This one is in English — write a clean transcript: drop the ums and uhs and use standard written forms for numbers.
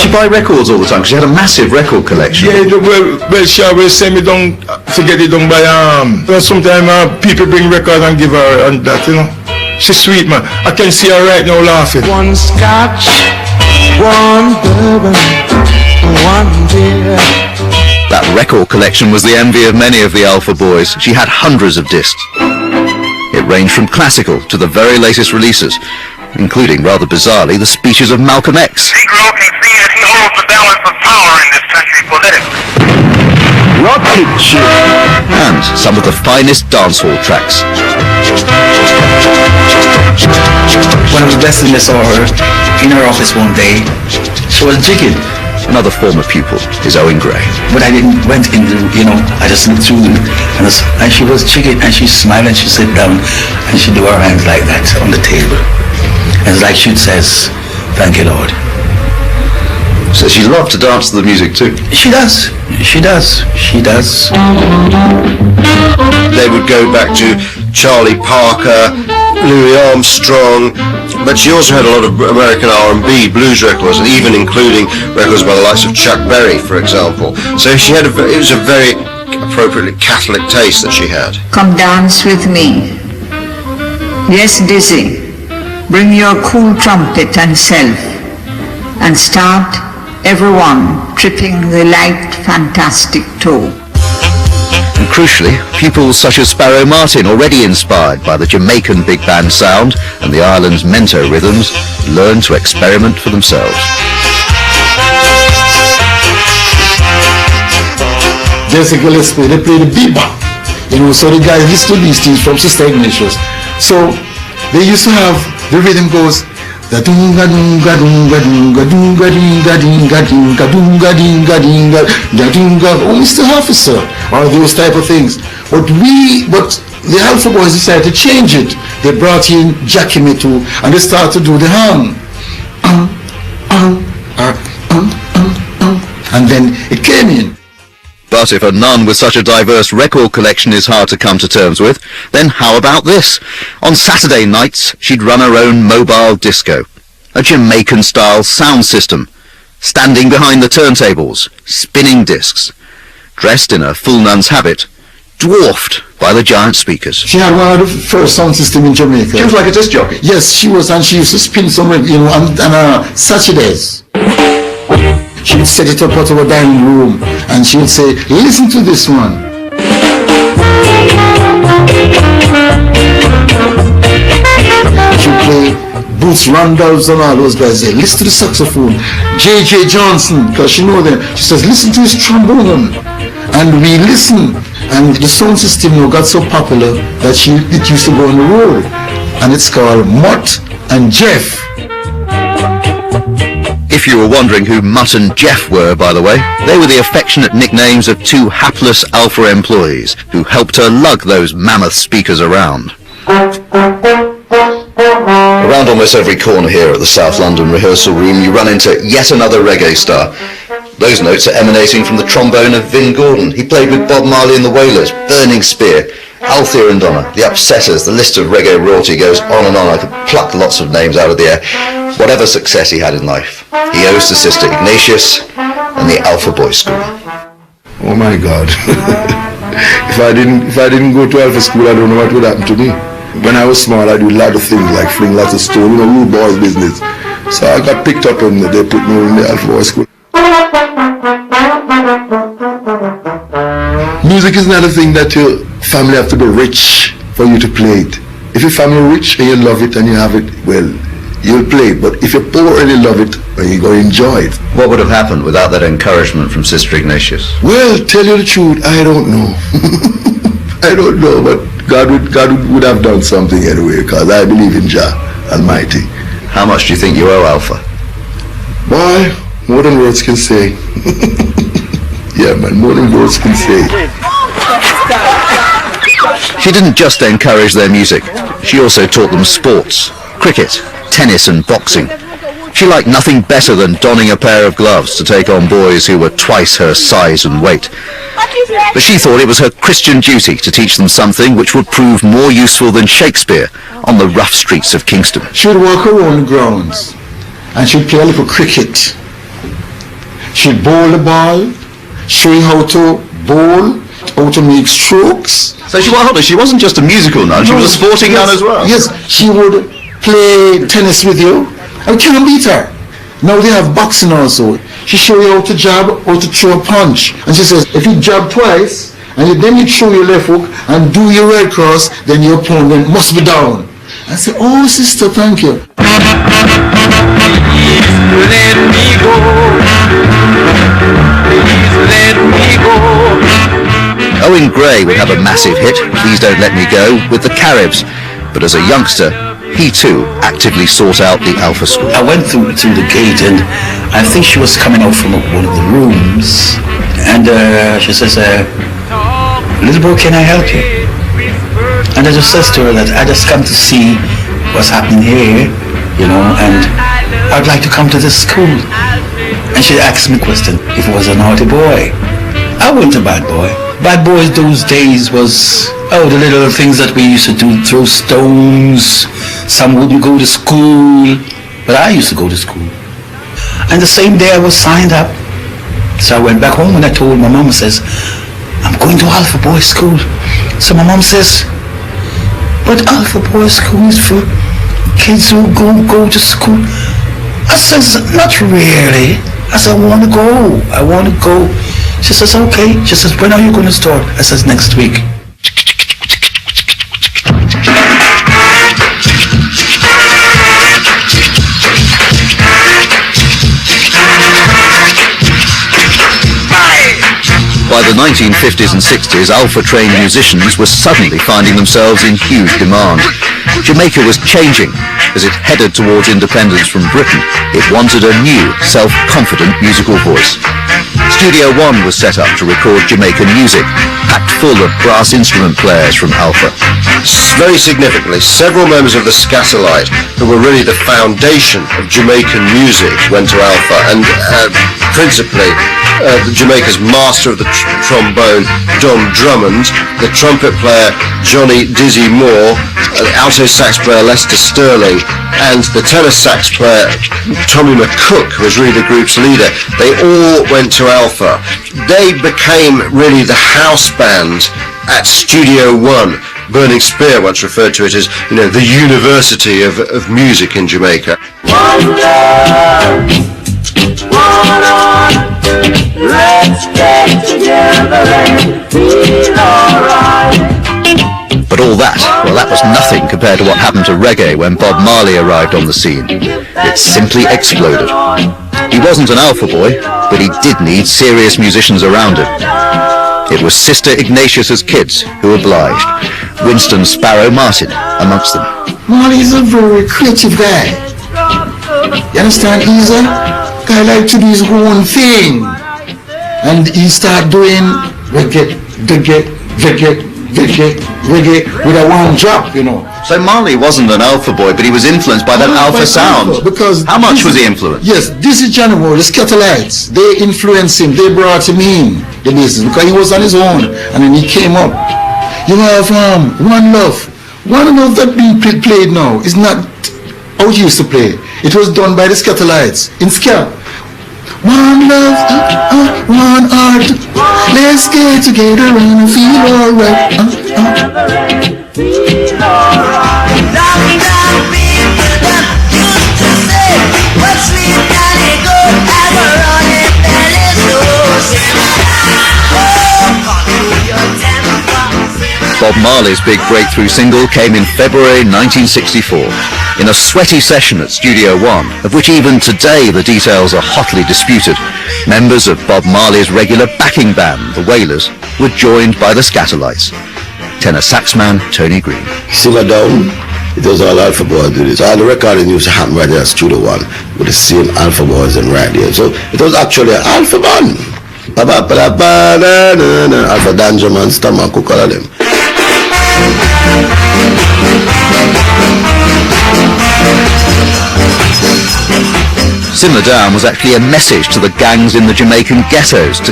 she buy records all the time? Because she had a massive record collection. Yeah, well, she always send me down to get it done by sometimes people bring records and give her and that, you know. She's sweet, man. I can see her right now laughing. One scotch, one bourbon, one beer. That record collection was the envy of many of the Alpha boys. She had hundreds of discs. It ranged from classical to the very latest releases, including, rather bizarrely, the speeches of Malcolm X. Negro can see that he holds the balance of power in this country politically. Rocket ship. And some of the finest dancehall tracks. One of the best things I saw her in her office one day, she was jigging. Another former pupil is Owen Gray. But I didn't went into, I just looked through them, and she was jigging, and she smiled, and she sit down, and she do her hands like that on the table. And it's like she says, "Thank you, Lord." So she loved to dance to the music too? She does. She does. She does. They would go back to Charlie Parker, Louis Armstrong, but she also had a lot of American R&B, blues records, and even including records by the likes of Chuck Berry, for example. So she had it was a very appropriately Catholic taste that she had. Come dance with me. Yes, Dizzy, bring your cool trumpet and self, and start everyone tripping the light fantastic toe. And crucially, pupils such as Sparrow Martin, already inspired by the Jamaican big band sound and the island's mento rhythms, learned to experiment for themselves. Jessica Gillespie, they play the bebop, so the guys listen to these things from Sister Ignatius. So they used to have, the rhythm goes, da dunga dunga dunga dunga dunga dinga dinga dinga dunga dinga dinga da dunga, Mr. Officer, or those type of things. But the Alpha Boys decided to change it. They brought in Jackie Mitu and they started to do the hum. And then it came in. But if a nun with such a diverse record collection is hard to come to terms with, then how about this? On Saturday nights, she'd run her own mobile disco, a Jamaican-style sound system, standing behind the turntables, spinning discs, dressed in a full nun's habit, dwarfed by the giant speakers. She had one of the first sound system in Jamaica. She was like a disc jockey? Yes, she was, and she used to spin some, on Saturdays. She would set it up out of a dining room and she would say, listen to this one. She would play Boots Randolphs and all those guys. Say, listen to the saxophone. J.J. Johnson, because she knows them. She says, listen to his trombone. And we listen. And the sound system got so popular that it used to go on the road. And it's called Mutt and Jeff. If you were wondering who Mutt and Jeff were, by the way, they were the affectionate nicknames of two hapless Alpha employees who helped her lug those mammoth speakers around. Around almost every corner here at the South London rehearsal room, you run into yet another reggae star. Those notes are emanating from the trombone of Vin Gordon. He played with Bob Marley and the Wailers, Burning Spear, Althea and Donna, the Upsetters. The list of reggae royalty goes on and on. I could pluck lots of names out of the air. Whatever success he had in life, he owes to Sister Ignatius and the Alpha Boys School. Oh my God. If I didn't go to Alpha School, I don't know what would happen to me. When I was small, I did a lot of things like fling lots of stone, rude boys business. So I got picked up and they put me in the Alpha Boys School. Music is not a thing that your family have to be rich for you to play it. If your family is rich and you love it and you have it, well, you'll play it. But if you're poor and you love it, well, you're going to enjoy it. What would have happened without that encouragement from Sister Ignatius? Well, tell you the truth, I don't know. I don't know, but God would have done something anyway, because I believe in Jah Almighty. How much do you think you owe Alpha? Boy, more than words can say. Yeah, man, more than words can say. She didn't just encourage their music. She also taught them sports, cricket, tennis and boxing. She liked nothing better than donning a pair of gloves to take on boys who were twice her size and weight. But she thought it was her Christian duty to teach them something which would prove more useful than Shakespeare on the rough streets of Kingston. She would walk around the grounds and she'd play a little cricket. She'd bowl the ball, show you how to bowl, how to make strokes. So she wasn't just a musical nun, she was a sporting nun as well. Yes, she would play tennis with you. I can't beat her. Now they have boxing also. She show you how to jab, how to throw a punch. And she says, if you jab twice, and then you throw your left hook and do your red cross, then your opponent must be down. I said, oh sister, thank you. Please let me go. Please let me go. Owen Gray would have a massive hit, Please Don't Let Me Go, with the Caribs. But as a youngster, he too actively sought out the Alpha School. I went through the gate, and I think she was coming out from one of the rooms, and she says, little boy, can I help you? And I just says to her that I just come to see what's happening here, you know, and I'd like to come to this school. And she asked me a question, if I was a naughty boy. I wasn't a bad boy. Bad boys those days was, the little things that we used to do, throw stones. Some wouldn't go to school, but I used to go to school. And the same day I was signed up. So I went back home and I told my mom, says, I'm going to Alpha Boys School. So my mom says, but Alpha Boys School is for kids who go to school. I says, not really. I said, I want to go. She says, okay. She says, when are you going to start? I says, next week. By the 1950s and 60s, Alpha-trained musicians were suddenly finding themselves in huge demand. Jamaica was changing. As it headed towards independence from Britain, it wanted a new, self-confident musical voice. Studio One was set up to record Jamaican music, packed full of brass instrument players from Alpha. Very significantly, several members of the Scatterlight, who were really the foundation of Jamaican music, went to Alpha, and principally Jamaica's master of the trombone, Don Drummond, the trumpet player, Johnny Dizzy Moore, the alto sax player, Lester Sterling, and the tenor sax player, Tommy McCook, who was really the group's leader. They all went to Alpha. They became really the house band at Studio One. Burning Spear once referred to it as, the university of music in Jamaica. One love, one heart. Let's get together and feel alright. But all that was nothing compared to what happened to reggae when Bob Marley arrived on the scene. It simply exploded. He wasn't an Alpha boy, but he did need serious musicians around him. It was Sister Ignatius's kids who obliged. Winston Sparrow Martin amongst them. Marley's a very creative guy. You understand? He's a guy like to do his own thing. And he start doing reggae with a one drop, So Marley wasn't an Alpha boy, but he was influenced by that Alpha sound. Because how much was he influenced? Yes, this is January, the Scatterlights. They influenced him. They brought him in the business because he was on his own, and then he came up. You have One Love. One Love that being played now is not how it used to play. It was done by the Scatterlights in ska. One love, one heart. Let's get together and feel alright. Feel alright. Long time people that used to say, what's sweet and it good as a running belly so Bob Marley's big breakthrough single came in February 1964 in a sweaty session at Studio One, of which even today the details are hotly disputed. Members of Bob Marley's regular backing band, the Wailers, were joined by the Scatterlights. Tenor saxman Tony Green. Simmer down. It was all Alpha Boys did it. So all the recording used to happen right there at Studio One with the same Alpha Boys and right there. So it was actually an Alpha band. Alpha Dangerman, Stammer, Cook, all of them. Simmer Down was actually a message to the gangs in the Jamaican ghettos to